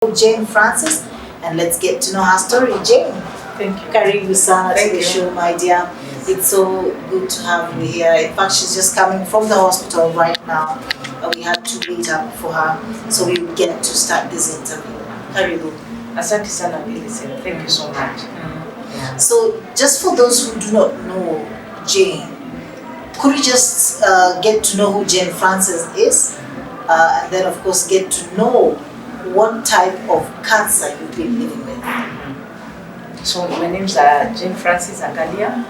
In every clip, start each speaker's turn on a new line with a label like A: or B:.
A: Jane Francis, and let's get to know her story. Jane,
B: Thank you.
A: karibu sana to
B: Thank
A: the
B: you.
A: show, my dear.
B: Yes.
A: It's so good to have you here. In fact, she's just coming from the hospital right now. We had to wait up for her, so we get to start this interview. Karibu.
B: Asante sana Millicent. Thank you so much. Yeah.
A: So, just for those who do not know Jane, could you just get to know who Jane Francis is, and then, of course, get to know what type of cancer you've been living with?
B: So my name's Jane Francis Angalia.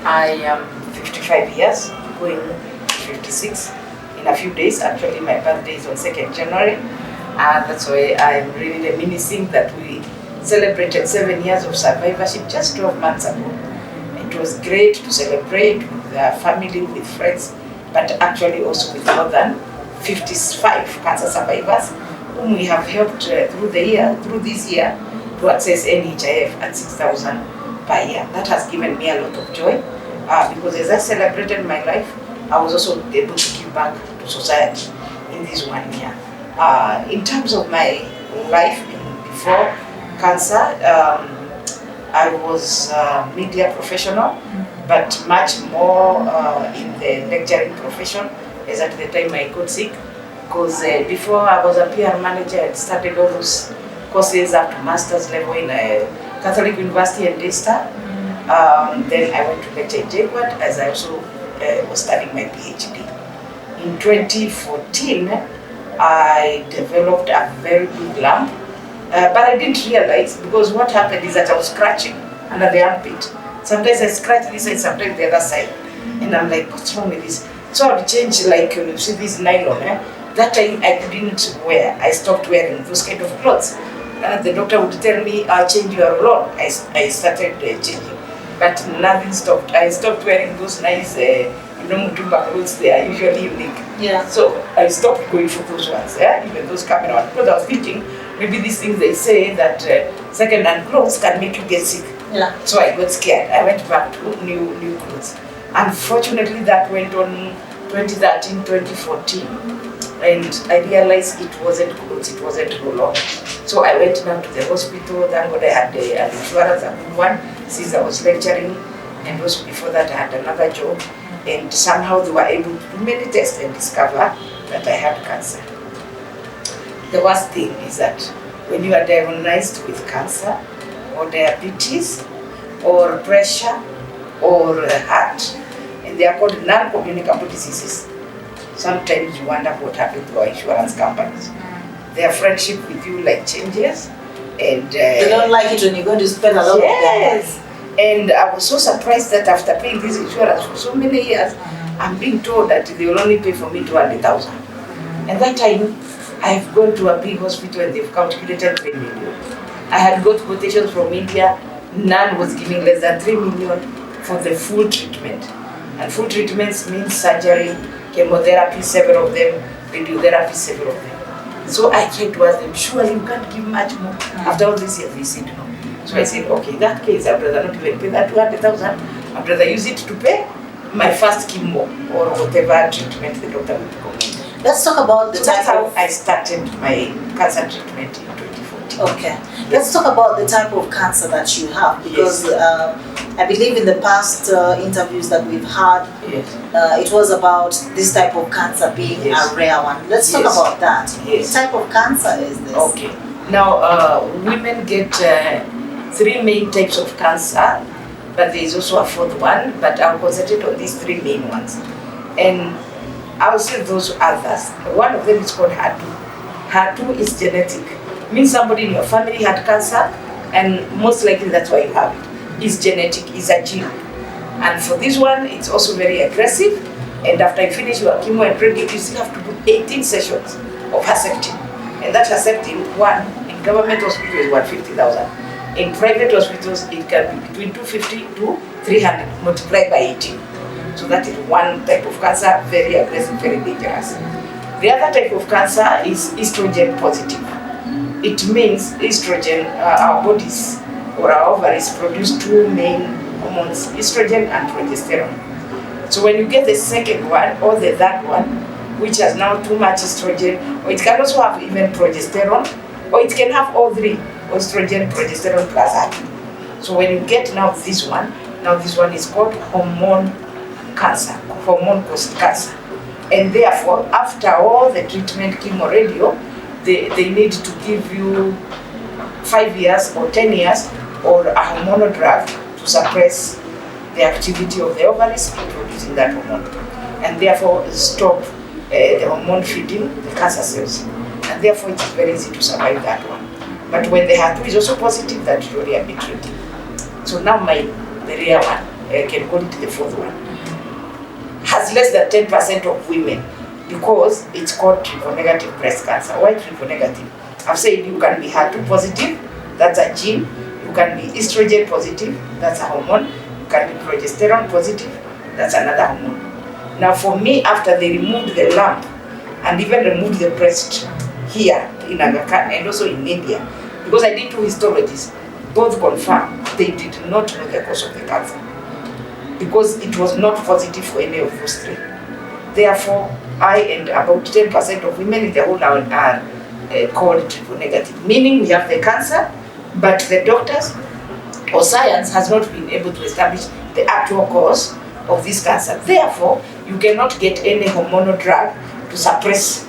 B: I am 55 years, going 56 in a few days. Actually, my birthday is on 2nd January. That's why I'm really reminiscing that we celebrated 7 years of survivorship just 12 months ago. It was great to celebrate with family, with friends, but actually also with more than 55 cancer survivors whom we have helped through this year to access NHIF at 6,000 per year. That has given me a lot of joy because as I celebrated my life, I was also able to give back to society in this 1 year. In terms of my life before cancer, I was a media professional, but much more in the lecturing profession, as at the time I got sick. Because before I was a PR manager, I started all those courses up to master's level in a Catholic University in Daystar. Then I went to lecture in JQuat as I also was studying my PhD. In 2014, I developed a very big lump, but I didn't realize because what happened is that I was scratching under the armpit. Sometimes I scratch this side, sometimes the other side. And I'm like, what's wrong with this? So I would change, like, you see this nylon, that time I couldn't wear. I stopped wearing those kind of clothes. The doctor would tell me, I'll change your roll. I started changing, but nothing stopped. I stopped wearing those nice, mutumba clothes. They are usually unique.
A: Yeah.
B: So I stopped going for those ones, even those camera ones, because I was thinking maybe these things they say that second-hand clothes can make you get sick.
A: Yeah.
B: So I got scared. I went back to new clothes. Unfortunately, that went on 2013, 2014. And I realized it wasn't clothes, it wasn't roll-on. So I went down to the hospital. Thank God I had an insurance, a good one, since I was lecturing. And also before that I had another job. And somehow they were able to do many tests and discover that I had cancer. The worst thing is that when you are diagnosed with cancer, or diabetes, or pressure, or heart, and they are called non-communicable diseases. Sometimes you wonder what happened to our insurance companies. Their friendship with you changes, and
A: they don't like it when you're going to spend a lot of time.
B: Yes, and I was so surprised that after paying this insurance for so many years, I'm being told that they will only pay for me 200,000. And that time, I've gone to a big hospital and they've calculated 3 million. I had got quotations from India. None was giving less than 3 million for the full treatment. And full treatments means surgery, chemotherapy, several of them, radiotherapy, several of them. So I tried to ask them, surely you can't give much more. After all this years, they said no. So I said, okay, in that case, I'd rather not even pay that 200,000. I'd rather use it to pay my first chemo or whatever treatment the doctor would recommend.
A: Let's talk about the
B: That's
A: type
B: how
A: of...
B: I started my cancer treatment in 2014.
A: Okay. Let's talk about the type of cancer that you have, because I believe in the past interviews that we've had, it was about this type of cancer being a rare one. Let's talk about that. What type of cancer is this?
B: Okay. Now, women get 3 main types of cancer, but there is also a 4th one, but I'll concentrate on these 3 main ones. And I'll say those others. One of them is called HER2. HER2 is genetic. Means somebody in your family had cancer, and most likely that's why you have it. It's genetic, it's a gene. And for this one, it's also very aggressive. And after you finish your chemo and radio, you still have to do 18 sessions of Herceptin. And that Herceptin, one in government hospitals is 150,000. In private hospitals, it can be between 250 to 300 multiplied by 18. So that is one type of cancer, very aggressive, very dangerous. The other type of cancer is estrogen positive. It means estrogen, our bodies or our ovaries produce 2 main hormones, estrogen and progesterone. So when you get the second one or the third one, which has now too much estrogen, or it can also have even progesterone, or it can have all three, estrogen, progesterone plus acne. So when you get now this one is called hormone cancer, hormone caused cancer. And therefore, after all the treatment, chemo, radio, they need to give you 5 years or 10 years or a hormonal drug to suppress the activity of the ovaries in producing that hormone. And therefore stop the hormone feeding the cancer cells. And therefore it's very easy to survive that one. But when the HER2 is also positive, that is really a bit tricky. So now the rare one, I can call it the fourth one, has less than 10% of women because it's called triple-negative breast cancer. Why triple-negative? I've said you can be HER2 positive, that's a gene. You can be estrogen positive, that's a hormone. You can be progesterone positive, that's another hormone. Now for me, after they removed the lump and even removed the breast here in Aga Khan and also in India, because I did 2 histologies, both confirmed they did not know the cause of the cancer because it was not positive for any of those 3. Therefore, I and about 10% of women in the whole world are called triple negative, meaning we have the cancer, but the doctors or science has not been able to establish the actual cause of this cancer. Therefore, you cannot get any hormonal drug to suppress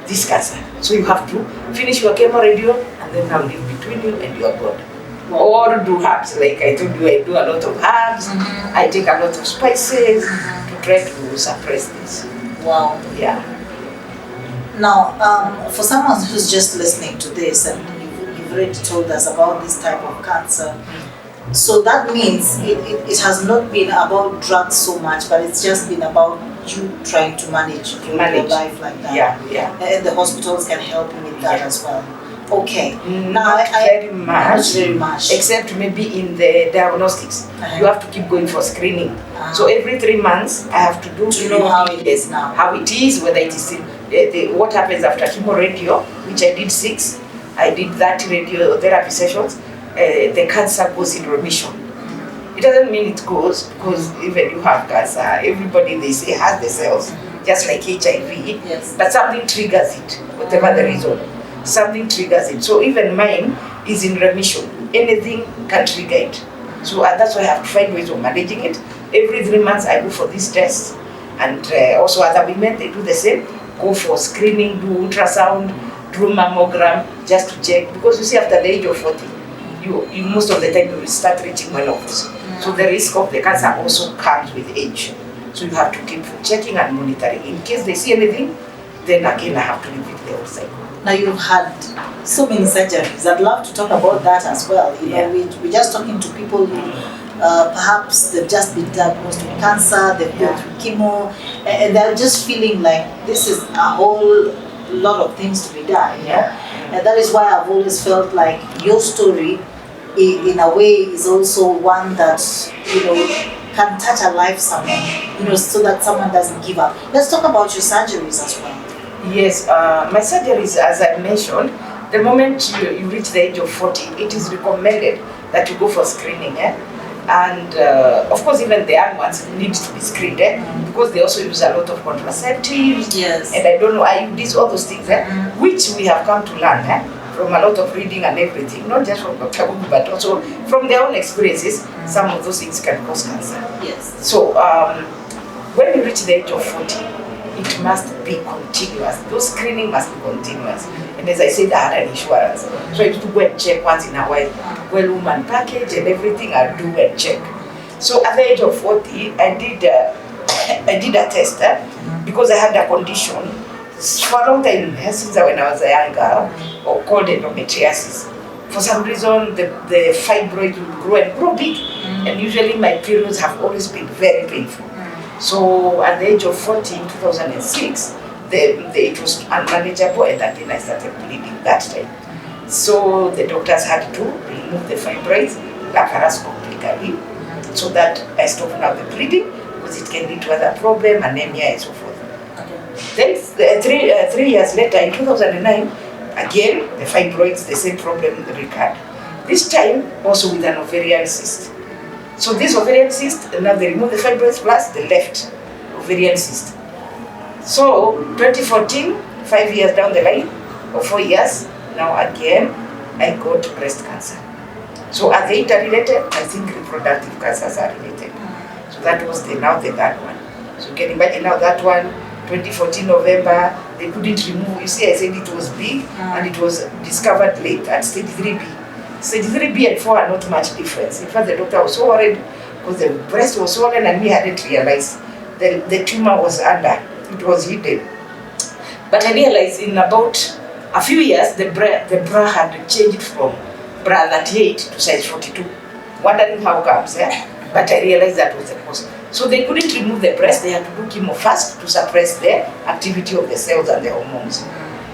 B: this cancer. So you have to finish your chemo radio and then now live between you and your God. Or do herbs, like I told you, I do a lot of herbs, I take a lot of spices to try to suppress this.
A: Wow.
B: Yeah.
A: Now, for someone who's just listening to this and you've already told us about this type of cancer, so that means it has not been about drugs so much, but it's just been about you trying to manage your life like that.
B: Yeah.
A: And the hospitals can help you with that as well. Okay.
B: Not very
A: much.
B: Except maybe in the diagnostics. You have to keep going for screening. So every 3 months I have to do
A: to know how it is now.
B: How it is, whether it is what happens after chemo radio, which I did 6. I did 30 radiotherapy sessions. The cancer goes in remission. It doesn't mean it goes, because even you have cancer, everybody they say has the cells, just like HIV.
A: Yes.
B: But something triggers it, whatever the reason. Something triggers it. So even mine is in remission. Anything can trigger it. So that's why I have to find ways of managing it. Every 3 months I go for these tests, and also other women, they do the same. Go for screening, do ultrasound, do mammogram, just to check. Because you see, after the age of 40, you most of the time you will start reaching menopause. So the risk of the cancer also comes with age. So you have to keep checking and monitoring. In case they see anything, then again I have to repeat the whole cycle.
A: Now you've had so many surgeries. I'd love to talk about that as well. You know, we're just talking to people who perhaps they've just been diagnosed with cancer, they've gone through chemo, and they're just feeling like this is a whole lot of things to be done. And that is why I've always felt like your story, in a way, is also one that, you know, can touch a life someone, you know, so that someone doesn't give up. Let's talk about your surgeries as well.
B: Yes, my surgeries, as I mentioned, the moment you reach the age of 40, it is recommended that you go for screening. And of course, even the young ones need to be screened because they also use a lot of contraceptives.
A: Yes.
B: And I don't know, IUDs, all those things, which we have come to learn from a lot of reading and everything, not just from Dr. Gugu, but also from their own experiences. Some of those things can cause cancer.
A: Yes.
B: So when you reach the age of 40, it must be continuous. Those screening must be continuous. And as I said, I had an insurance. So I used to go and check once in a while. Well, woman package and everything, I do and check. So at the age of 40, I did a test because I had a condition for a long time, since when I was a young girl, called endometriosis. For some reason, the fibroid would grow and grow big. And usually my periods have always been very painful. So at the age of 40 in 2006, it was unmanageable, and again I started bleeding that time. So the doctors had to remove the fibroids laparoscopically so that I stop now the bleeding, because it can lead to other problems, anemia and so forth. Then 3 years later, in 2009, again the fibroids, the same problem recurred. This time also with an ovarian cyst. So this ovarian cyst, now they remove the fibroids plus the left ovarian cyst. So 2014, 5 years down the line, or 4 years, Now again, I got breast cancer. So are they interrelated? I think reproductive cancers are related. So that was now the third one. So you can imagine now that one, 2014 November, they couldn't remove. You see, I said it was big and it was discovered late at stage 3B. Stage 3B and 4 are not much difference. In fact, the doctor was so worried because the breast was swollen and we hadn't realized the tumor was under. It was hidden. But I realized in about a few years, the bra had changed from bra 38 to size 42. Wondering how comes, yeah? But I realized that was the cause. So they couldn't remove the breast, they had to do chemo first to suppress the activity of the cells and the hormones.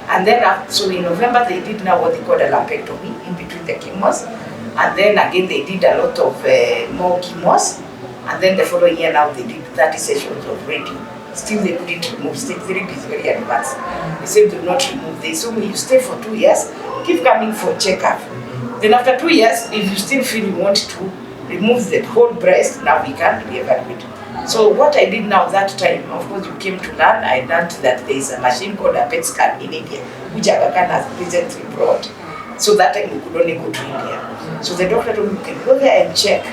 B: And then, so in November, they did now what they call a lumpectomy in between the chemos. And then again, they did a lot of more chemos. And then the following year now, they did 30 sessions of radio. Still, they couldn't remove. Stage 3B is very advanced. They said do not remove this. So when you stay for 2 years, keep coming for checkup. Then after 2 years, if you still feel you want to remove the whole breast, now we can reevaluate. So what I did now that time, of course you came to learn, I learned that there is a machine called a PET scan in India, which Aga Khan has recently brought. So that time we could only go to India. So the doctor told me, you can go there and check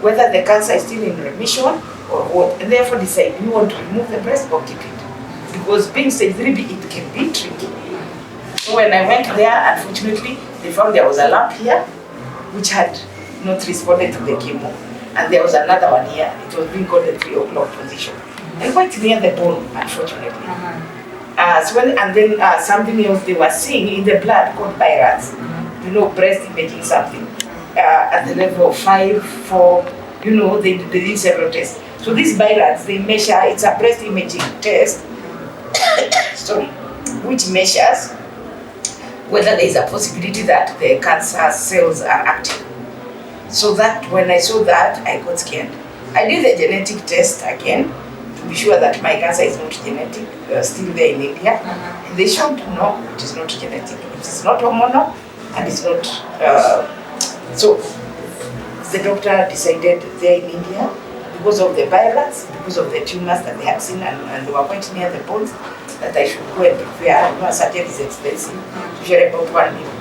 B: whether the cancer is still in remission or what, and therefore decide, do you want to remove the breast or keep it? Because being stage 3B, it can be tricky. So when I went there, unfortunately, they found there was a lump here, which had not responded to the chemo. And there was another one here, it was being called the 3 o'clock position. And quite near the bone, unfortunately. And then something else they were seeing in the blood called BIRADS, you know, breast imaging something. At the level of 5, 4, you know, they did several tests. So these BIRADS, they measure, it's a breast imaging test, sorry, which measures whether there is a possibility that the cancer cells are active. So that when I saw that, I got scared. I did the genetic test again to be sure that my cancer is not genetic, still there in India. And they showed no, it is not genetic. It is not hormonal and it's not. So the doctor decided there in India, because of the violence, because of the tumors that they had seen and they were quite near the bones, that I should go and prepare. You know, surgery is expensive, usually about 1 million.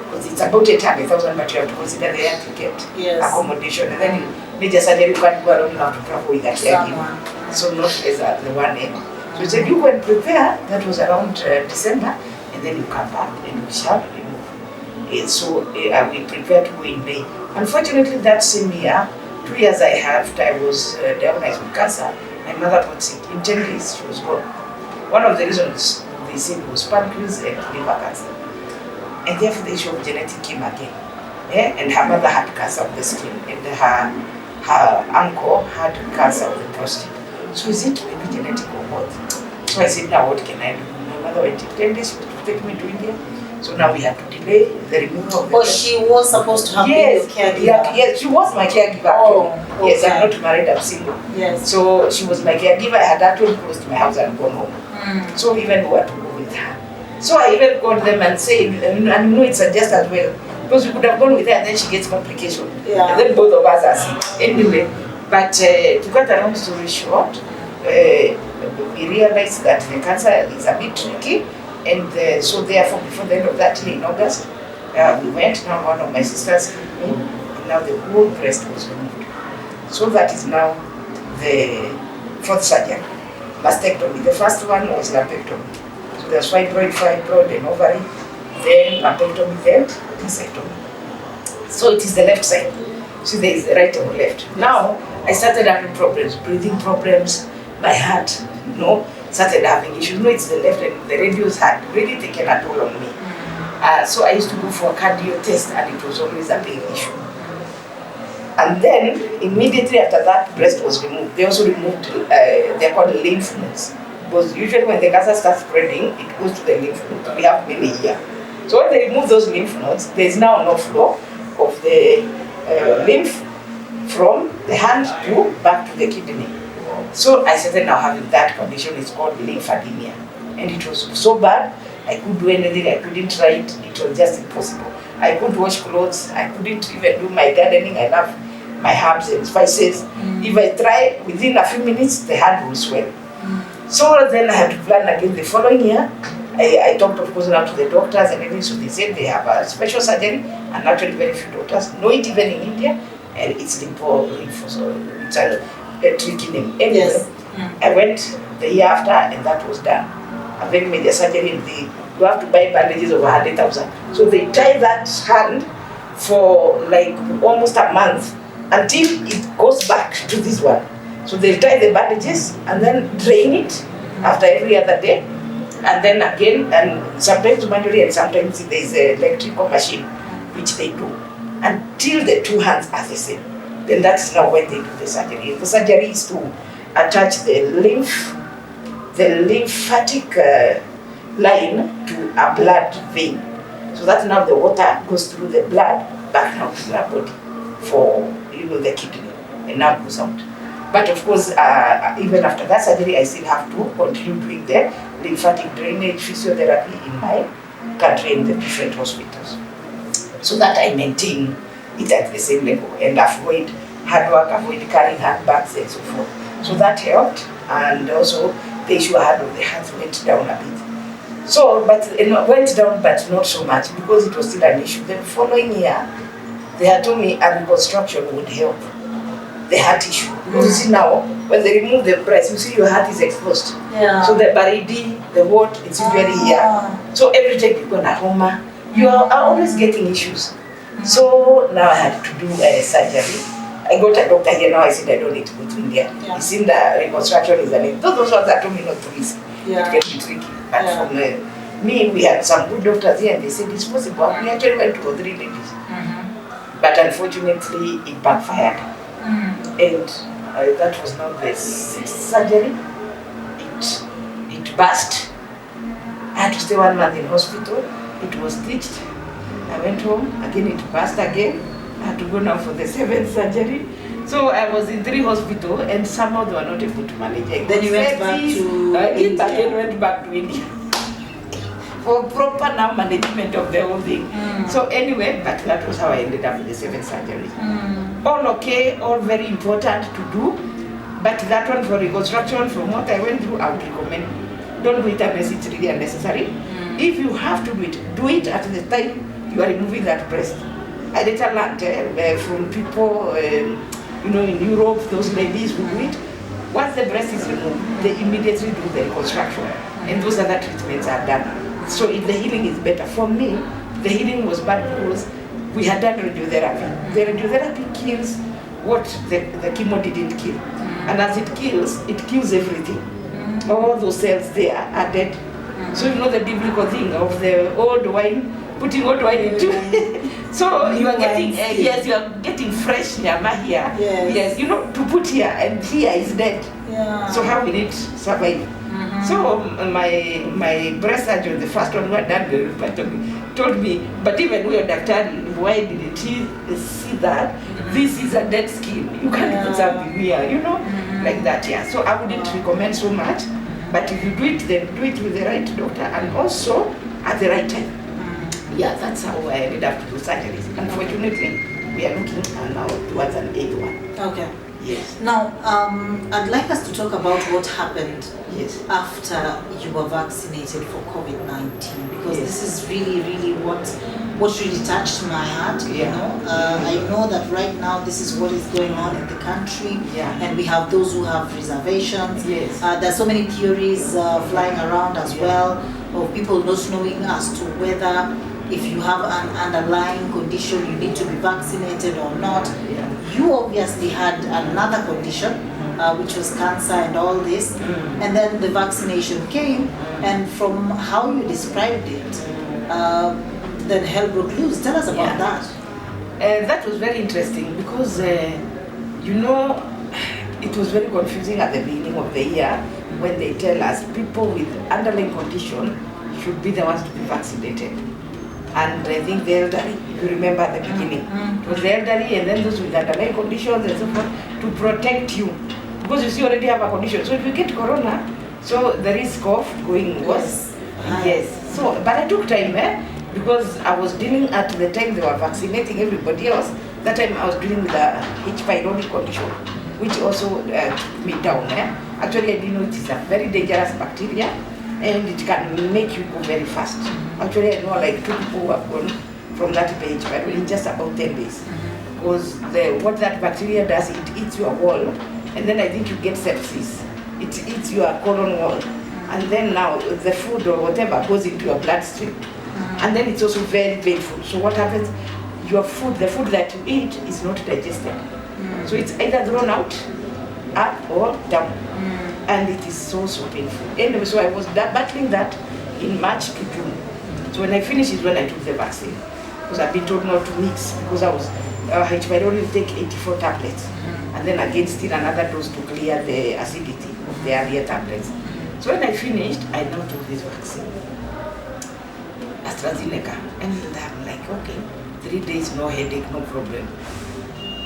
B: Because it's about 800,000, but you have to consider the air ticket, accommodation, and then major surgery you can't go alone, you have to travel with a caregiver. So not less than the 1 M. So he said, you go and prepare. That was around December, and then you come back and we shall remove. So we prepared to go in May. Unfortunately, that same year, 2 years after I was diagnosed with cancer, my mother got sick. In 10 days, she was gone. One of the reasons they said was pancreas and liver cancer. And therefore the issue of genetic came again. Yeah? And her mother had cancer of the skin, and her uncle had cancer of the prostate. So is it maybe genetic or what? So I said, now what can I do? My mother went in 10 days to take me to India. So now we have to delay the removal of the
A: breast. She was supposed to have been your caregiver?
B: Yes, she was my caregiver. Okay. Yes, I'm not married, I'm single.
A: Yes.
B: So she was my caregiver. I had actually closed my house and gone home. So even we had to go with her. So I even called them and said, and you know it's just as well, because we could have gone with her and then she gets complication. And then both of us are sick. Anyway, but to cut a long story short, we realized that the cancer is a bit tricky. And so therefore, before the end of that year in August, we went, now one of my sisters came in, and now the whole breast was removed. So that is now the 4th surgery, mastectomy. The first one was lumpectomy. So there's fibroid, and ovary, then lumpectomy, then mastectomy. So it is the left side. So there is the right and left. Now, I started having problems, breathing problems, my heart, you know, started having issues. No, it's the left, and the radios had really taken a toll on me. So I used to go for a cardio test, and it was always a big issue. And then, immediately after that, breast was removed. They also removed, they're called lymph nodes. Because usually when the cancer starts spreading, it goes to the lymph nodes. We have many here. So when they remove those lymph nodes, there's now no flow of the lymph from the hand to back to the kidney. So I started now having that condition. It's called lymphedema. And it was so bad, I couldn't do anything, I couldn't write, it was just impossible. I couldn't wash clothes, I couldn't even do my gardening. I love my herbs and spices. If I try, within a few minutes, the hand will swell. So then I had to plan again the following year I talked, of course, now to the doctors and everything, so they said they have a special surgery, and actually very few doctors know it even in India, and it's lympho, so it's a tricky name. Anyway,
A: Yes.
B: I went the year after, and that was done. And then made the surgery, and you have to buy bandages of 100,000. So they tie that hand for like almost a month until it goes back to this one. So they tie the bandages and then drain it after every other day, and then again, and sometimes manually and sometimes there's an electrical machine which they do until the two hands are the same. Then that's now when they do the surgery. The surgery is to attach the lymphatic line to a blood vein. So that now the water goes through the blood back now to the body for the kidney, and now goes out. But of course, even after that surgery, I still have to continue doing the lymphatic drainage physiotherapy in my country in the different hospitals, so that I maintain it at the same level and avoid hard work, avoid carrying handbags and so forth. So that helped, and also the issue I had of the heart went down a bit. So, but it went down, but not so much, because it was still an issue. The following year, they had told me a reconstruction would help the heart issue. Because you see now, when they remove the breast, you see your heart is exposed.
A: Yeah.
B: So the baridi, the what, it's usually here. So every time you go to Homa, you are always getting issues. So now I had to do a surgery. I got a doctor here now, I said I don't need to go to India.
A: Yeah.
B: He seen the reconstruction is an those ones that told me not to risk.
A: Yeah.
B: It can be tricky. But from me, we had some good doctors here and they said it's possible. We actually went to 3 ladies. But unfortunately, it backfired. And that was now the 6th surgery. It burst. I had to stay 1 month in hospital. It was stitched. I went home. Again, it burst again. I had to go now for the 7th surgery. So I was in 3 hospitals, and somehow they were not able to manage it.
A: Then you went back to India.
B: Again went back to India for proper now management of the whole thing. So anyway, but that was how I ended up with the 7th surgery. All okay, all very important to do, but that one for reconstruction, from what I went through, I would recommend don't do it unless it's really unnecessary. If you have to do it at the time you are removing that breast. I later learned from people, in Europe, those ladies who do it. Once the breast is removed, they immediately do the reconstruction, and those other treatments are done. So if the healing is better. For me, the healing was bad because we had done radiotherapy. The radiotherapy kills what the chemo didn't kill. And as it kills everything. All those cells there are dead. So you know the biblical thing of the old wine, putting old wine into so you are getting, yes, you are getting fresh nyama here. Yes, to put here, and here is dead.
A: Yeah.
B: So how will it survive? So my breast surgeon, the first one who had done told me, but even we are doctor, why didn't he see that this is a dead skin? You can't put something here, like that. Yeah. So I wouldn't recommend so much, but if you do it, then do it with the right doctor and also at the right time. Yeah, that's how I ended up to do surgeries. Unfortunately, we are looking now towards an 8th one.
A: Okay.
B: Yes.
A: Now, I'd like us to talk about what happened after you were vaccinated for COVID-19, because this is really, really what really touched my heart. I know that right now this is what is going on in the country, and we have those who have reservations. There's so many theories flying around as well of people not knowing as to whether if you have an underlying condition you need to be vaccinated or not. You obviously had another condition, which was cancer and all this, and then the vaccination came, and from how you described it, then hell broke loose. Tell us about that.
B: That was very interesting because, it was very confusing at the beginning of the year when they tell us people with underlying condition should be the ones to be vaccinated. And I think the elderly, if you remember at the beginning, it was the elderly and then those with underlying conditions and so forth to protect you. Because you see, already have a condition. So if you get corona, so the risk of going worse. Yes. So, but I took time, because I was dealing at the time they were vaccinating everybody else. That time I was dealing with the H. pylori condition, which also took me down. Actually, I didn't know it is a very dangerous bacteria. and it can make you go very fast. Actually, I know like 2 people who have gone from that page, but in just about 10 days. Because what that bacteria does, it eats your wall, and then I think you get sepsis. It eats your colon wall, and then now the food or whatever goes into your bloodstream, and then it's also very painful. So what happens? Your food, the food that you eat, is not digested. So it's either thrown out, up or down, and it is so painful. Anyway, so I was battling that in March to June. So when I finished is when I took the vaccine, because I've been told not to mix, because I was if I only take 84 tablets, and then again still another dose to clear the acidity of the earlier tablets. So when I finished, I now took this vaccine, AstraZeneca, and I'm like, okay, 3 days, no headache, no problem.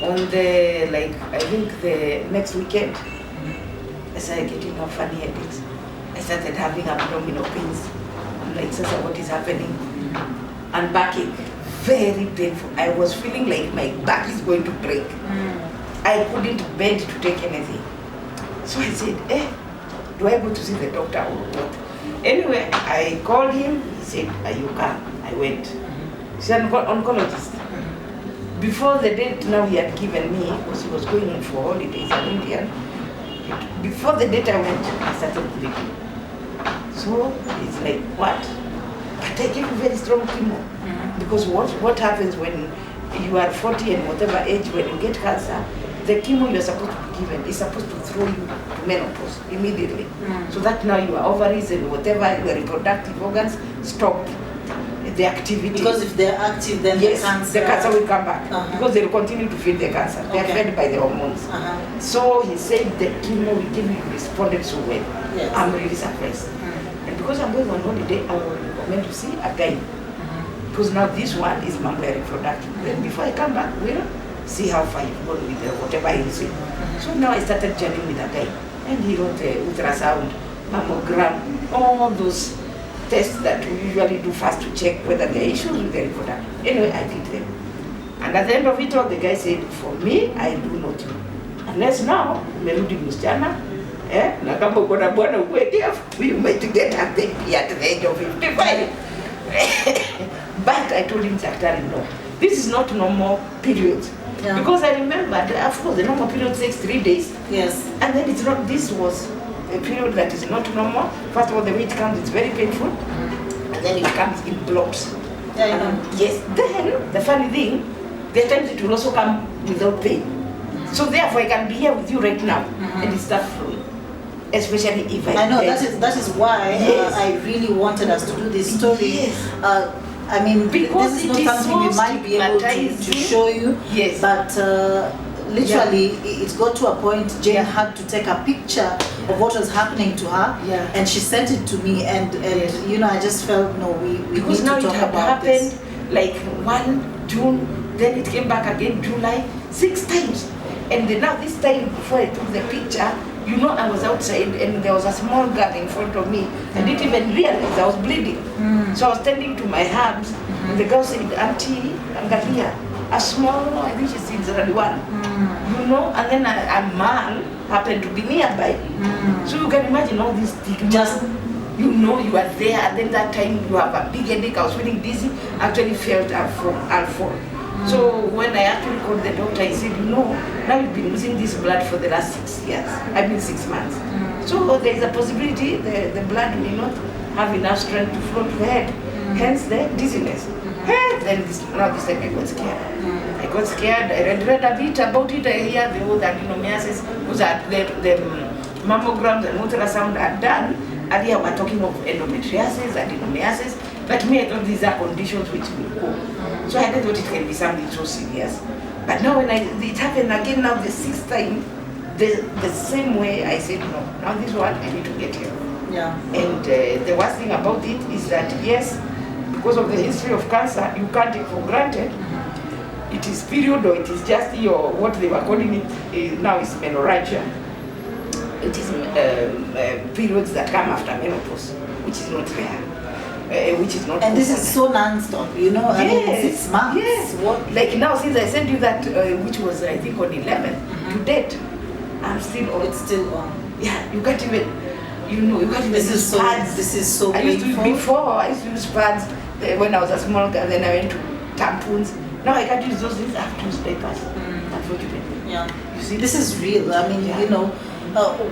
B: On the, I think the next weekend, I started getting funny headaches. I started having abdominal pains. I'm like, Sasa, what is happening? And backache, very painful. I was feeling like my back is going to break. I couldn't bend to take anything. So I said, do I go to see the doctor or what? Anyway, I called him. He said, you can. I went. He's an oncologist. Before the date now he had given me, because he was going for holidays in India, before the date I went, I started bleeding. So it's like, what? But I gave very strong chemo. Because what happens when you are 40 and whatever age, when you get cancer, the chemo you're supposed to be given is supposed to throw you to menopause immediately. So that now your ovaries and whatever, your reproductive organs stop the activity.
A: Because if they're active, then
B: yes,
A: the
B: cancer will come back. Because they will continue to feed the cancer. They are fed by the hormones. So he said the chemo we gave you responded so well.
A: Yes.
B: I'm really surprised. And because I'm going on holiday, I will recommend to see a guy. Because now this one is my reproductive. Then before I come back, we'll see how far you've gone with whatever he said. So now I started journeying with a guy. And he wrote ultrasound, mammogram, all those tests that we usually do first to check whether there are issues with the reproductive. Anyway, I did them. And at the end of it all, the guy said, for me, I do not know. Unless now, umerudi msichana, na kama uko na bwana ukue careful, you might get a baby at the age of 55. But I told him, Daktari, no. This is not normal period. Yeah. Because I remember, of course, the normal period takes 3 days.
A: Yes.
B: And then it's not, this was a period that is not normal. First of all, the way it comes, it's very painful. And then it comes in blocks.
A: Yeah,
B: yes. Then, the funny thing, there are times it will also come without pain. So therefore, I can be here with you right now, and it starts flowing. Especially if
A: I know, that is why I really wanted us to do this story.
B: Yes.
A: I mean,
B: because
A: this is not something we might be able to show you.
B: Yes.
A: But literally, it got to a point Jane had to take a picture of what was happening to her, and she sent it to me, and you know, I just felt, no, we need to talk about this.
B: Because now it had happened like 1 June, then it came back again July, 6 times. And then now this time, before I took the picture, you know, I was outside and there was a small girl in front of me. I didn't even realize I was bleeding. So I was tending to my hands, and the girl said, Auntie Angalia, a small, I think she's in 01, you know, and then a man happened to be nearby. So you can imagine all this stigma. Just, you know, you are there, and then that time you have a big headache, I was feeling dizzy, actually felt alcohol. So when I actually called the doctor, he said, you know, now you've been losing this blood for the last 6 years. I mean 6 months. So there is a possibility the blood may not have enough strength to flow to the head. Hence the dizziness. Then this time I got scared. I got scared. I read a bit about it. I hear the whole adenomyosis, because the mammograms and ultrasound are done. Earlier we're talking of endometriosis, adenomyosis. But me, I thought these are conditions which will go. So I didn't thought it can be something so serious. But now when it happened again, now the 6th time, the same way, I said, no, now this one, I need to get here.
A: Yeah.
B: And the worst thing about it is that, yes, because of the history of cancer, you can't take for granted. It is period, or it is just your, what they were calling it now is menorrhagia. It is periods that come after menopause, which is not rare. Which is not.
A: And this is so non-stop, you know.
B: Yes.
A: I mean, 6 months.
B: Yes. What? Like now, since I sent you that, which was I think on 11 to date, I'm still on.
A: It's still on.
B: Yeah, you can't even. You know, you can't
A: This
B: use
A: is so.
B: pads.
A: This is so
B: I used to
A: painful.
B: before. I used to use pads when I was a small girl. Then I went to tampons. Now I can't use those things. I have to use diapers. Unfortunately.
A: Yeah.
B: You see,
A: This is real. I mean,
B: Yeah.
A: you know,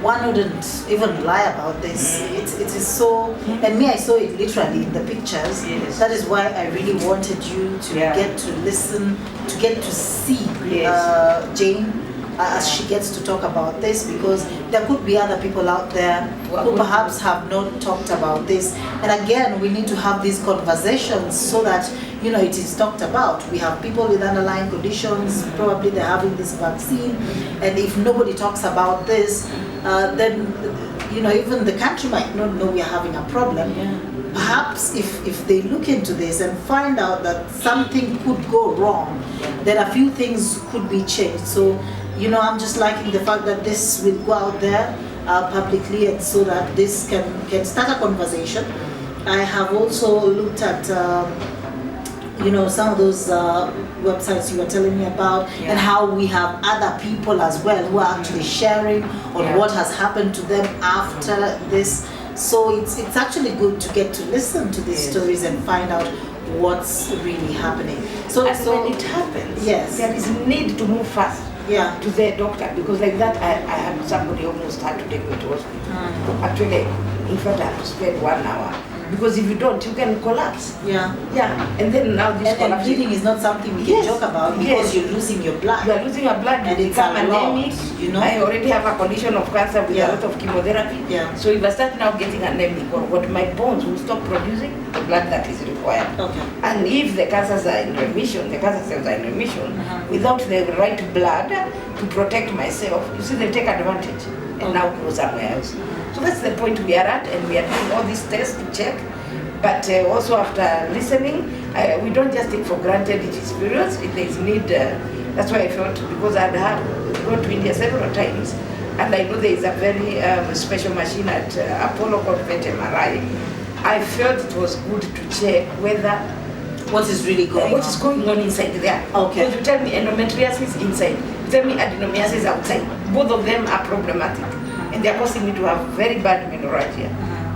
A: one wouldn't even lie about this. It is so, and me, I saw it literally in the pictures.
B: Yes.
A: That is why I really wanted you to
B: Yeah.
A: get to listen, to get to see
B: Yes.
A: Jane as she gets to talk about this, because there could be other people out there who perhaps have not talked about this. And again, we need to have these conversations so that, you know, it is talked about. We have people with underlying conditions, probably they're having this vaccine, and if nobody talks about this, then, you know, even the country might not know we are having a problem. Perhaps if they look into this and find out that something could go wrong, then a few things could be changed. So, you know, I'm just liking the fact that this will go out there publicly, and so that this can start a conversation. I have also looked at, you know, some of those websites you were telling me about, and how we have other people as well who are actually sharing on what has happened to them after this. So it's actually good to get to listen to these stories and find out what's really happening. So
B: when it happens,
A: yes,
B: there is need to move fast. To their doctor, because like that I had somebody almost had to take me to hospital. Actually, in fact, I had to spend 1 hour, because if you don't, you can collapse. And then now this
A: and bleeding is not something we can joke about, because you're losing your blood.
B: You are losing your blood,
A: and
B: you
A: it's
B: become
A: a lot,
B: anemic.
A: you know.
B: I already have a condition of cancer with a lot of chemotherapy. So if I start now getting anemic, or what, my bones will stop producing the blood that is required. And if the cancers are in remission, the cancer cells are in remission, without the right blood to protect myself, you see, they take advantage and now go somewhere else. So that's the point we are at, and we are doing all these tests to check. But also after listening, we don't just take for granted it is serious, if there is need. That's why I felt, because I'd gone to India several times, and I know there is a very special machine at Apollo called MRI. I felt it was good to check whether
A: what is really going
B: what is going on inside there. Because you tell me endometriosis inside, you tell me adenomyosis outside. Both of them are problematic, and they are causing me to have very bad menorrhagia.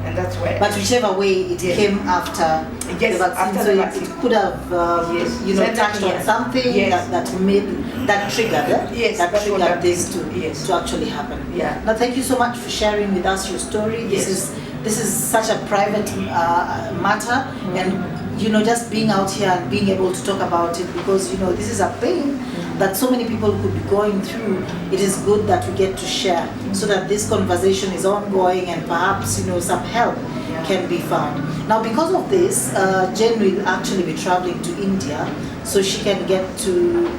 B: And that's why.
A: But whichever way it came after the vaccine,
B: after
A: so
B: the vaccine.
A: it could have, you know, touched on something that triggered this to actually happen. Now, thank you so much for sharing with us your story. This is such a private matter, and you know, just being out here and being able to talk about it, because you know, this is a pain that so many people could be going through. It is good that we get to share, so that this conversation is ongoing, and perhaps, you know, some help can be found. Now, because of this, Jen will actually be traveling to India, so she can get to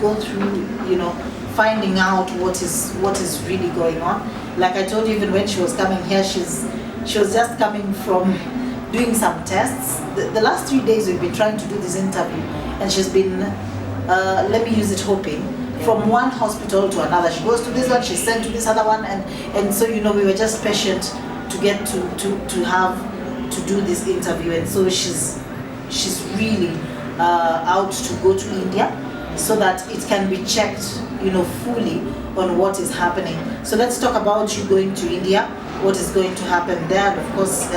A: go through, you know, finding out what is really going on. Like I told you, even when she was coming here, she was just coming from doing some tests. The last 3 days we've been trying to do this interview, and she's been, let me use it, hopping from one hospital to another. She goes to this one, she's sent to this other one, and so, you know, we were just patient to get to have to do this interview, and so she's really out to go to India, so that it can be checked, you know, fully on what is happening. So let's talk about you going to India, what is going to happen there. And of course,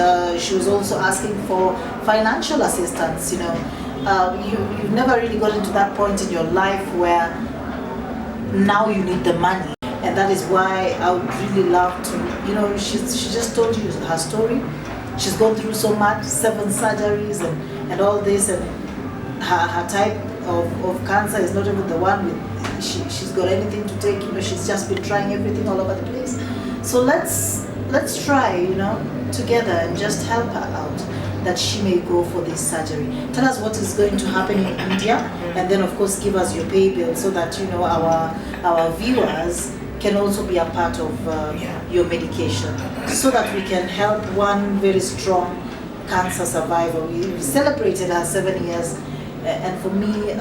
A: she was also asking for financial assistance. You know, you've never really gotten to that point in your life where now you need the money, and that is why I would really love to, you know, she just told you her story. She's gone through so much, 7 surgeries and all this, and her type of cancer is not even the one with, she's got anything to take, you know, she's just been trying everything all over the place. So let's try, you know, together, and just help her out, that she may go for this surgery. Tell us what is going to happen in India, and then of course give us your pay bill, so that, you know, our viewers can also be a part of your medication, so that we can help one very strong cancer survivor. We celebrated her 7 years, and for me,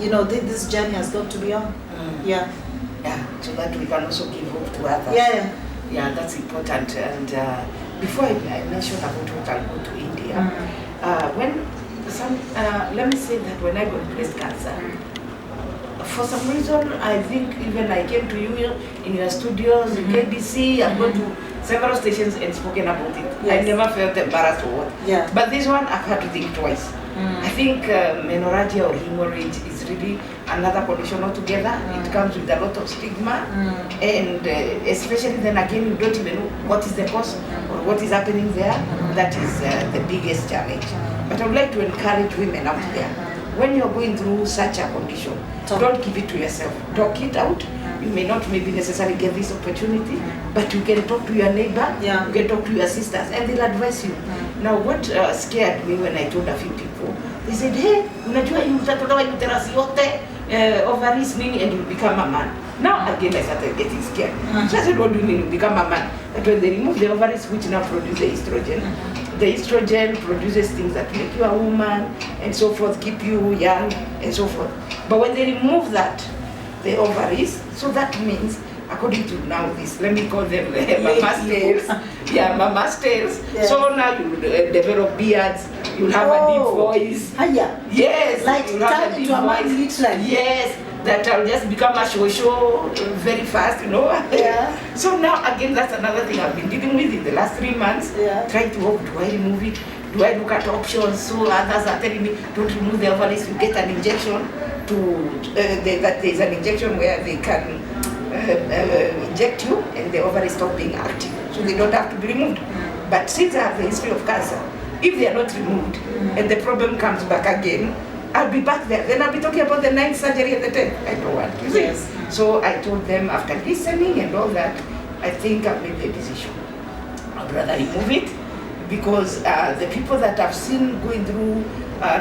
A: you know, this journey has got to be on.
B: So that we can also give hope to others. That's important. And before I mention about what I'll go to India, when let me say that when I got breast cancer, for some reason, I think even I came to you in your studios, KBC, I've gone to several stations and spoken about it.
A: Yes.
B: I never felt embarrassed or what.
A: Yeah.
B: But this one, I've had to think twice. I think menorrhagia or hemorrhage is really another condition altogether. It comes with a lot of stigma, and especially then again, you don't even know what is the cause or what is happening there. That is the biggest challenge. But I would like to encourage women out there, when you're going through such a condition, don't keep it to yourself. Talk it out. You may not maybe necessarily get this opportunity, but you can talk to your neighbor, you can talk to your sisters, and they'll advise you. Now, what scared me when I told a few people, they said, hey, unajua utatolewa uterus yote, ovaries nini, and you become a man. Now, again, I started getting scared. So I said, what do you mean you become a man? But when they remove the ovaries, which now produce the estrogen produces things that make you a woman, and so forth, keep you young, and so forth. But when they remove that, the ovaries, so that means, according to now this, let me call them mama's tails. Yeah, mama's tails. Yes. So now you develop beards, you'll have a deep voice. Yes,
A: like
B: you'll have a deep voice. Yes, that I'll just become a show very fast, you know.
A: Yeah.
B: So now again, that's another thing I've been dealing with in the last 3 months.
A: Yeah.
B: Trying to hope, do I remove it? Do I look at options? So others are telling me, don't remove the ovaries, you get an injection that there's an injection where they can inject you and the ovaries stop being active. So they don't have to be removed. But since I have the history of cancer, if they are not removed and the problem comes back again, I'll be back there. Then I'll be talking about the 9th surgery and the 10th. I don't want to. Yes. So I told them, after listening and all that, I think I've made the decision. I'd rather remove it, because the people that I've seen going through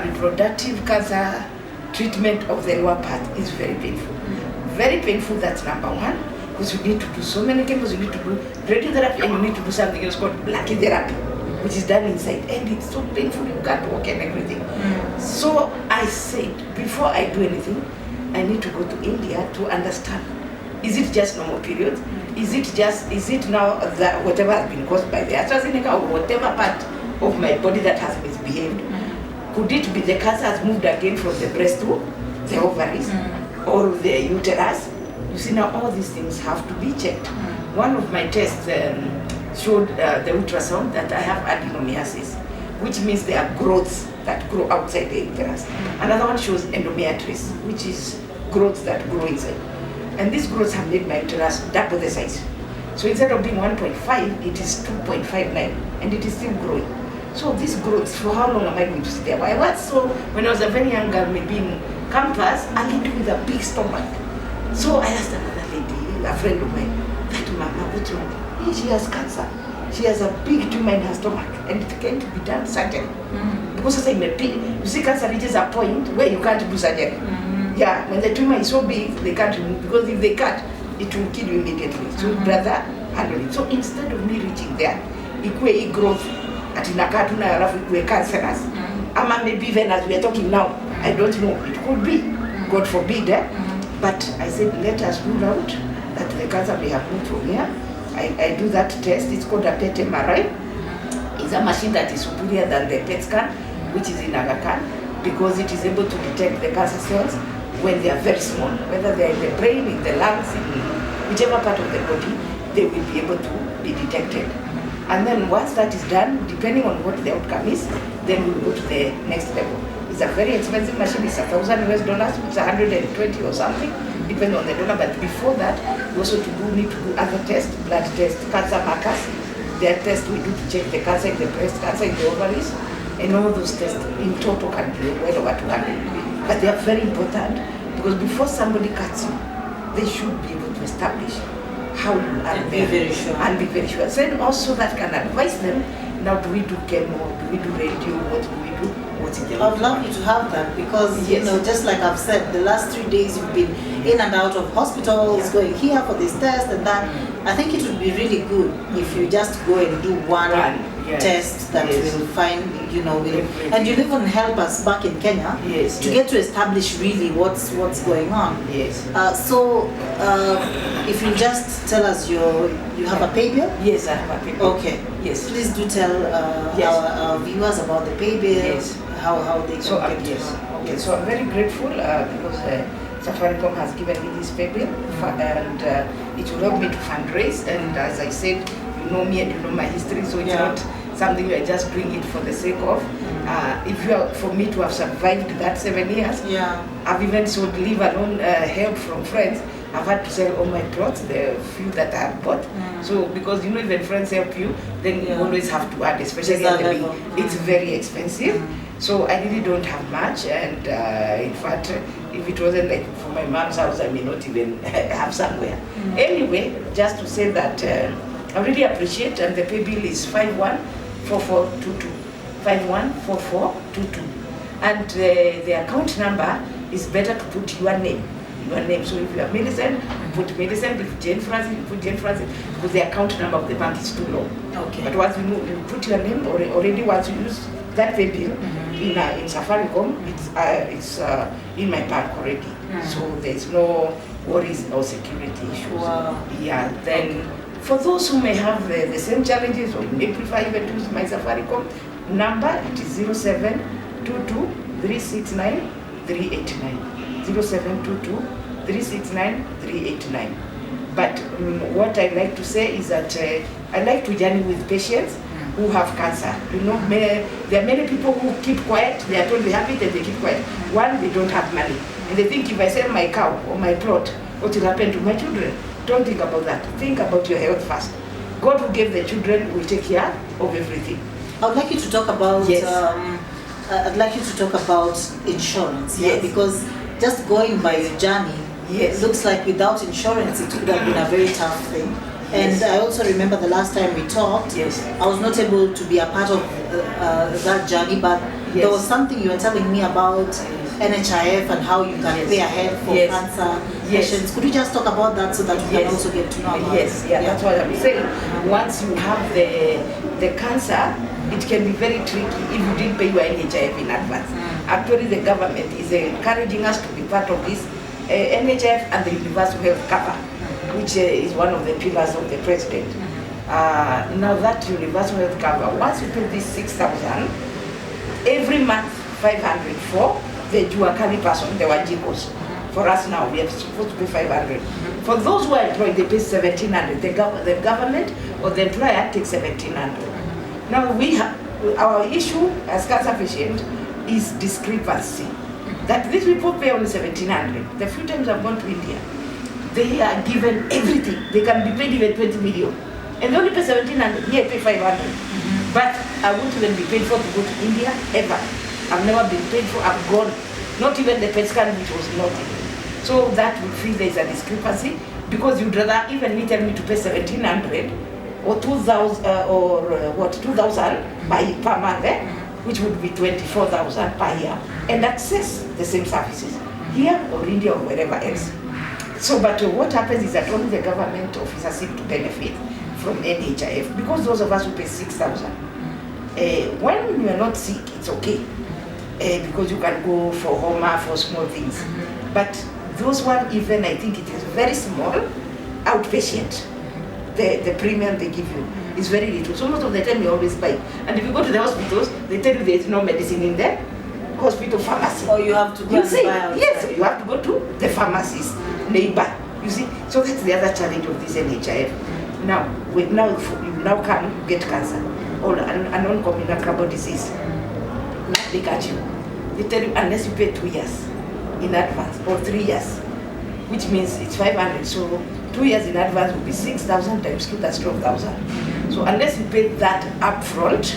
B: reproductive cancer treatment of the lower part is very painful. Very painful, that's number one, because you need to do so many chemicals, you need to do radiotherapy, and you need to do something else called brachytherapy, which is done inside, and it's so painful, you can't walk and everything. So I said, before I do anything, I need to go to India to understand, is it just normal period? Is it now that whatever has been caused by the AstraZeneca or whatever part of my body that has misbehaved? Could it be the cancer has moved again from the breast to the ovaries or the uterus? You see, now all these things have to be checked. One of my tests showed the ultrasound that I have adenomyosis, which means there are growths that grow outside the uterus. Another one shows endometriosis, which is growths that grow inside. And these growths have made my uterus double the size. So instead of being 1.5, it is 2.59, and it is still growing. So these growths, for how long am I going to sit there? Why? When I was a very young girl, maybe in campus, a lady with a big stomach. So I asked another lady, a friend of mine, that mama, what's wrong? Hey, she has cancer. She has a big tumor in her stomach, and it can't be done surgery. Because as I may be, you see, cancer reaches a point where you can't do surgery. Yeah, when the tumor is so big, they can't remove, because if they cut, it will kill you immediately. So brother, handle it. So instead of me reaching there, ikue growth, atinakaa tu na alafu ikue cancerous. Ama maybe even as we are talking now, I don't know, it could be, God forbid. But I said, let us rule out that the cancer may have moved from here. I do that test, it's called a PET MRI. It's a machine that is superior than the PET scan, which is in Aga Khan, because it is able to detect the cancer cells when they are very small, whether they are in the brain, in the lungs, in whichever part of the body, they will be able to be detected. And then once that is done, depending on what the outcome is, then we'll go to the next level. It's a very expensive machine, it's $1,000 US, it's 120 or something, depending on the donor. But before that, we also need to do other tests, blood tests, cancer markers. There are tests we do to check the cancer in the breast, cancer in the ovaries, and all those tests in total can be well over 200. But they are very important, because before somebody cuts you, they should be able to establish how you are
A: and be very sure.
B: And be very sure. So then also that can advise them, now do we do chemo, do we do radio, what do we do, what's in the
A: I'd love you to have that, because you know, just like I've said, the last 3 days you've been in and out of hospitals, going here for this test and that. I think it would be really good if you just go and do one test that will find, you know, and you'll even help us back in Kenya to get to establish really what's going on. So if you just tell us you have a pay bill?
B: Yes, I have a pay bill.
A: Okay. Yes. Please do tell our viewers about the pay bill, how they can get to know.
B: Okay, so I'm very grateful because Safaricom has given me this pay bill, and it will help me to fundraise. And as I said, you know me and you know my history, so it's not something I just doing it for the sake of. If you are, for me to have survived that 7 years, I've even sold, leave alone help from friends. I've had to sell all my clothes, the few that I have bought. So because you know, even friends help you, then you always have to add, especially at the beginning. It's very expensive. So I really don't have much, and in fact, if it wasn't like for my mom's house, I may not even have somewhere. Anyway, just to say that I really appreciate, and the pay bill is 514422. 514422. And the account number is better to put your name. So if you have Millicent, put Millicent. If Jane Francis, you put Jane Francis, because the account number of the bank is too low.
A: Okay.
B: But once you put your name, already once you use that pay bill in Safaricom, it's in my bank already. So there's no worries or security issues.
A: Wow.
B: Yeah. Then for those who may have the same challenges, or may prefer even to use my Safaricom number, it is 0722 369 389. 0722 369 389. But what I like to say is that I like to journey with patients who have cancer. You know, there are many people who keep quiet. They are told they have it and they keep quiet. One, they don't have money, and they think if I sell my cow or my plot, what will happen to my children? Don't think about that. Think about your health first. God who gave the children will take care of everything.
A: I would like you to talk about.
B: Yes.
A: I'd like you to talk about insurance.
B: Yes.
A: Because just going by your journey, it looks like without insurance it would have been a very tough thing. And I also remember the last time we talked, I was not able to be a part of that journey, but there was something you were telling me about NHIF and how you can pay ahead for cancer patients. Could you just talk about that so that we can also get to know about it?
B: That's what I'm saying. Once you have the cancer, it can be very tricky if you didn't pay your NHIF in advance. Actually, the government is encouraging us to be part of this NHIF and the universal health cover, which is one of the pillars of the president. Now that universal health cover, once you pay this 6,000, every month 500 for the Juakali person, the Wajikos. For us now, we are supposed to pay 500. For those who are employed, they pay 1,700. The government or the employer takes 1,700. Now we have our issue as cancer patient is discrepancy. That these people pay only 1,700. The few times I've gone to India, they are given everything. They can be paid even 20 million. And they only pay 1,700. Here I pay 500. But I won't even be paid for to go to India ever. I've never been paid for. I've gone. Not even the PET scan, which was not even. So that would feel there's a discrepancy, because you'd rather even me tell me to pay 1,700 or 2,000 2,000 per month, which would be 24,000 per year, and access the same services here or India or wherever else. So, but what happens is that only the government officers seem to benefit from NHIF, because those of us who pay 6,000, when you are not sick, it's okay, because you can go for Homa, for small things. But those one, even I think it is very small, outpatient. The premium they give you is very little. So most of the time you always buy. And if you go to the hospitals, they tell you there is no medicine in the hospital pharmacy.
A: Or you have to go and buy outside.
B: Yes, you have to go to the pharmacist neighbor. You see, so that's the other challenge of this NHIF. Now, you now come get cancer or a non-communicable disease. Now they catch you. They tell you unless you pay 2 years in advance or 3 years, which means it's 500. So 2 years in advance will be 6,000 times 2, that's 12,000. So unless you pay that upfront,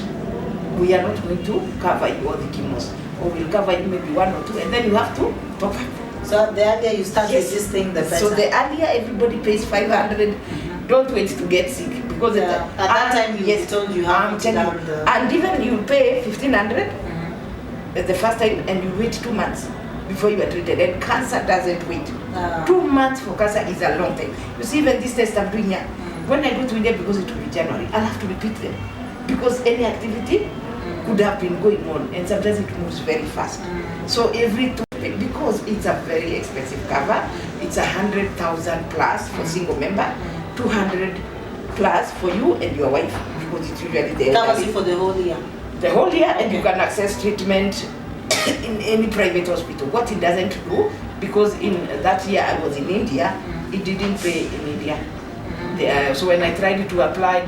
B: we are not going to cover you all the chemos, or we'll cover you maybe 1 or 2, and then you have to top up.
A: So the earlier you start with this thing, the better.
B: So the earlier everybody pays 500, don't wait to get sick, because
A: at that time you told you have to down the...
B: And even you pay 1,500 the first time, and you wait 2 months before you are treated, and cancer doesn't wait. 2 months for cancer is a long time. You see, even this test I'm doing here, when I go to India, because it will be January, I'll have to repeat them, because any activity could have been going on, and sometimes it moves very fast. So every 2, because it's a very expensive cover, it's 100,000 plus for single member, 200 plus for you and your wife, because it's usually the
A: covers you for the whole year.
B: The whole year, and you can access treatment in any private hospital. What it doesn't do, because in that year I was in India, it didn't pay in India. So when I tried to apply,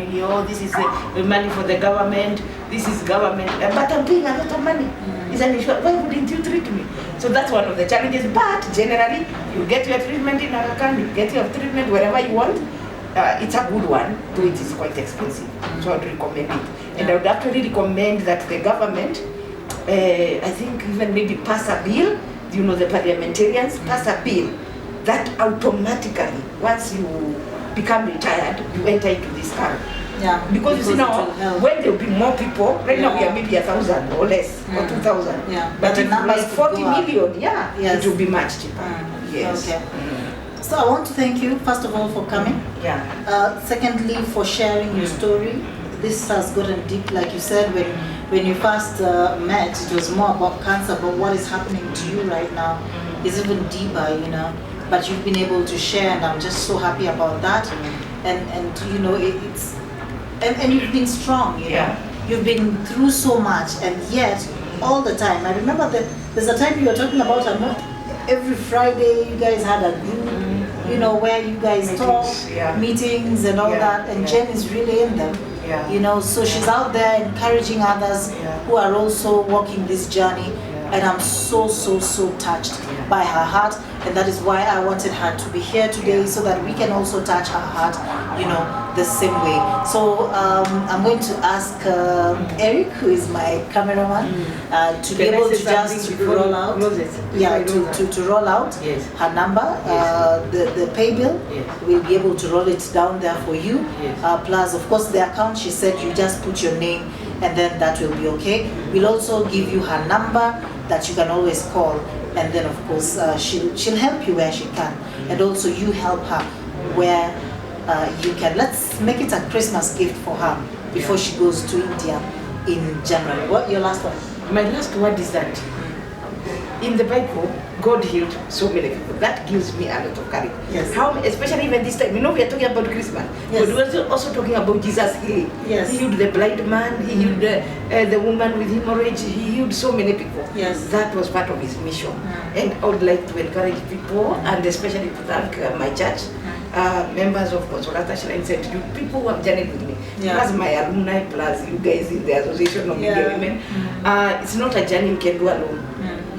B: this is the money for the government, this is government, but I'm paying a lot of money. It's an insurance. Why wouldn't you treat me? So that's one of the challenges. But generally, you get your treatment in Aga Khan, you get your treatment wherever you want. It's a good one, though it is quite expensive. So I would recommend it. And I would actually recommend that the government, I think even maybe pass a bill, the parliamentarians pass a bill that automatically, once you become retired, you enter into this camp.
A: Yeah,
B: because you see now, when there will be more people, right now we are maybe 1,000 or less, or 2,000.
A: Yeah.
B: But if
A: numbers
B: like 40 million,
A: yes.
B: it will be much cheaper. Yes.
A: Okay. So I want to thank you, first of all, for coming.
B: Yeah.
A: Secondly, for sharing your story. This has gotten deep, like you said, when you first met, it was more about cancer, but what is happening to you right now is even deeper, But you've been able to share, and I'm just so happy about that. And you've been strong, You've been through so much, and yet all the time. I remember that there's a time you were talking about every Friday you guys had a group, where you guys talk, meetings and all that, and Jen is really in them. So she's out there encouraging others who are also walking this journey, and I'm so touched by her heart, and that is why I wanted her to be here today, so that we can also touch her heart, the same way. So I'm going to ask Eric, who is my cameraman, to be able to just roll out, to roll out her number, the pay bill. We'll be able to roll it down there for you. Plus, of course, the account, she said you just put your name, and then that will be okay. We'll also give you her number that you can always call, and then of course she'll help you where she can, and also you help her where you can. Let's make it a Christmas gift for her before she goes to India in January. What your last one?
B: My last word is that in the Bible, God healed so many people. That gives me a lot of courage.
A: Yes.
B: How, especially even this time, we are talking about Christmas, but we're also talking about Jesus healing.
A: Yes.
B: He healed the blind man, he healed the woman with hemorrhage, he healed so many people.
A: Yes.
B: That was part of his mission. And I would like to encourage people, and especially to thank my church, members of Consolata Shrine St. Jude, people who have journeyed with me, plus my alumni, plus you guys in the Association of Media Women. It's not a journey you can do alone.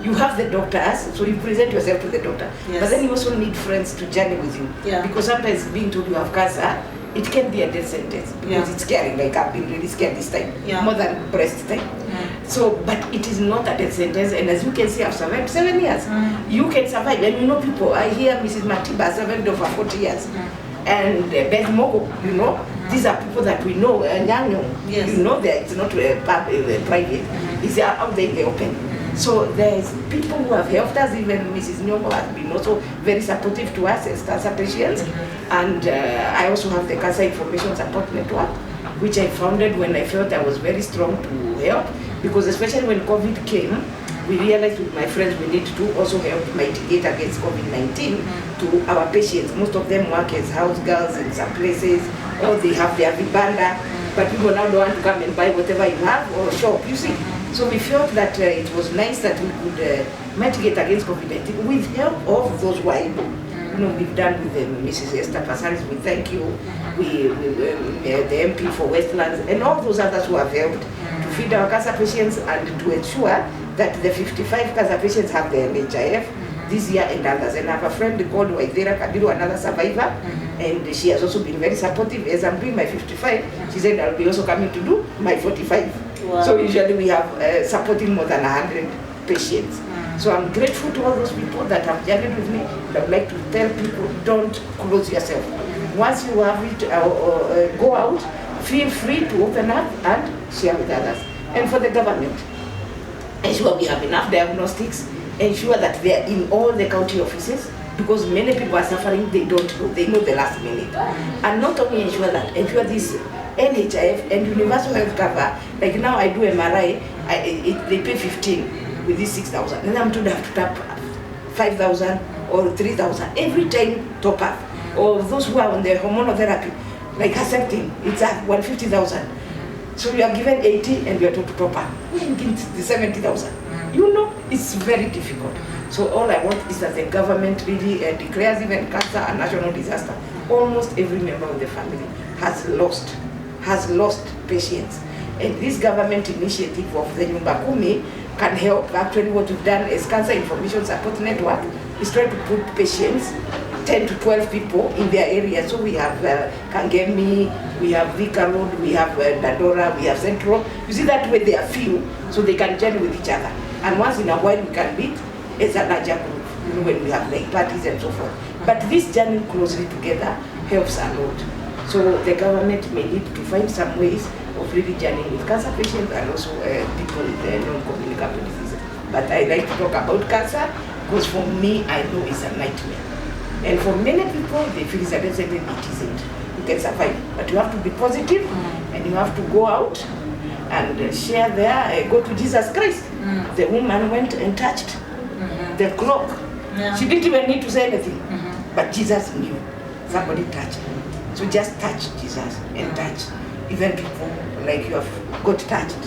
B: You have the doctors, so you present yourself to the doctor. But then you also need friends to journey with you. Because sometimes being told you have cancer, it can be a death sentence, because it's scary, like I've been really scared this time, more than breast time. So, but it is not a death sentence, and as you can see, I've survived 7 years. You can survive, and people, I hear Mrs. Matiba survived over 40 years. And Beth Mogo, these are people that we know, and that it's not private, it's out there in the open. So there's people who have helped us, even Mrs. Nyongo has been also very supportive to us as cancer patients. And I also have the Cancer Information Support Network, which I founded when I felt I was very strong to help, because especially when COVID came, we realized with my friends we need to also help mitigate against COVID-19 to our patients. Most of them work as house girls in some places, or they have their vibanda, but people now don't want to come and buy whatever you have or shop, you see. So we felt that it was nice that we could mitigate against COVID-19 with help of those who are able. We've done with Mrs. Esther Pasaris, we thank you, the MP for Westlands, and all those others who have helped to feed our cancer patients and to ensure that the 55 cancer patients have the NHIF this year and others. And I have a friend called Waithera Kabiru, another survivor, and she has also been very supportive. As I'm doing my 55, she said I'll be also coming to do my 45. Wow. So usually we have supporting more than 100 patients. So I'm grateful to all those people that have journeyed with me. I would like to tell people, don't close yourself. Once you have it, go out, feel free to open up and share with others. And for the government, ensure we have enough diagnostics, ensure that they are in all the county offices, because many people are suffering, they don't know, they know the last minute. And not only ensure that, ensure this NHIF and universal health cover. Like now I do MRI, they pay 15 with this 6,000. Then I'm told I have to tap 5,000 or 3,000 every time top up. Or those who are on the hormonal therapy, like Herceptin, it's at 150,000. So you are given 80 and you are told to top up. We can get the 70,000. You know, it's very difficult. So all I want is that the government really declares even cancer a national disaster. Almost every member of the family has lost patients. And this government initiative of the Nyumba Kumi can help. Actually, what we've done as Cancer Information Support Network is try to put patients, 10 to 12 people in their area. So we have Kangemi, we have Vika Road, we have Dandora, we have Central. You see, that way they are few, so they can join with each other. And once in a while we can meet as a larger group, you know, when we have like parties and so forth. But this journey closely together helps a lot. So the government may need to find some ways of really journeying with cancer patients and also people with non-communicable diseases. But I like to talk about cancer because for me, I know it's a nightmare. And for many people, they feel it's a desert and it isn't. You can survive, but you have to be positive and you have to go out and share there, go to Jesus Christ. The woman went and touched the clock. Yeah. She didn't even need to say anything, but Jesus knew. Somebody touched him. So just touch Jesus and touch. Even people like you have got touched.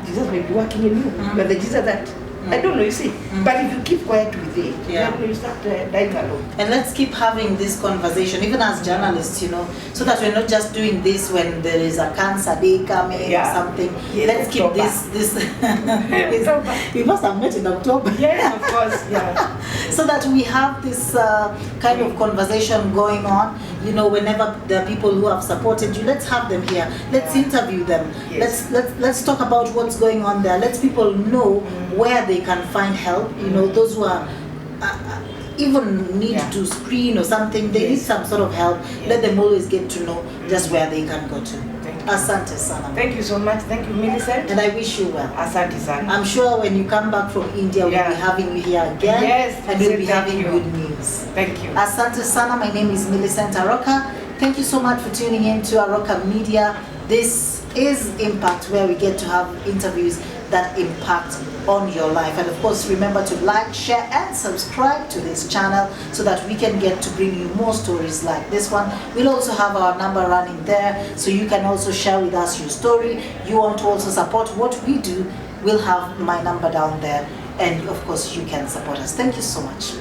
B: Jesus may be working in you, but the Jesus that, I don't know, you see. But if you keep quiet with it, then you start dying alone.
A: And let's keep having this conversation, even as journalists, you know, so that we're not just doing this when there is a cancer day coming or something.
B: Yes,
A: let's keep this we must have met in October.
B: Yes, of course,
A: So that we have this kind of conversation going on, you know, whenever there are people who have supported you, let's have them here. Let's interview them. Yes. Let's talk about what's going on there. Let people know where they can find help. You know, those who are even need to screen or something, they need some sort of help. Let them always get to know just where they can go to. Asante sana.
B: Thank you so much. Thank you, Millicent.
A: And I wish you well.
B: Asante sana.
A: I'm sure when you come back from India, we'll be having you here again.
B: Yes,
A: and we'll be having good news.
B: Thank you.
A: Asante sana. My name is Millicent Aroka. Thank you so much for tuning in to Aroka Media. This is Impact, where we get to have interviews that impact on your life. And of course, remember to like, share, and subscribe to this channel so that we can get to bring you more stories like this one. We'll also have our number running there, so you can also share with us your story. You want to also support what we do, we'll have my number down there. And of course, you can support us. Thank you so much.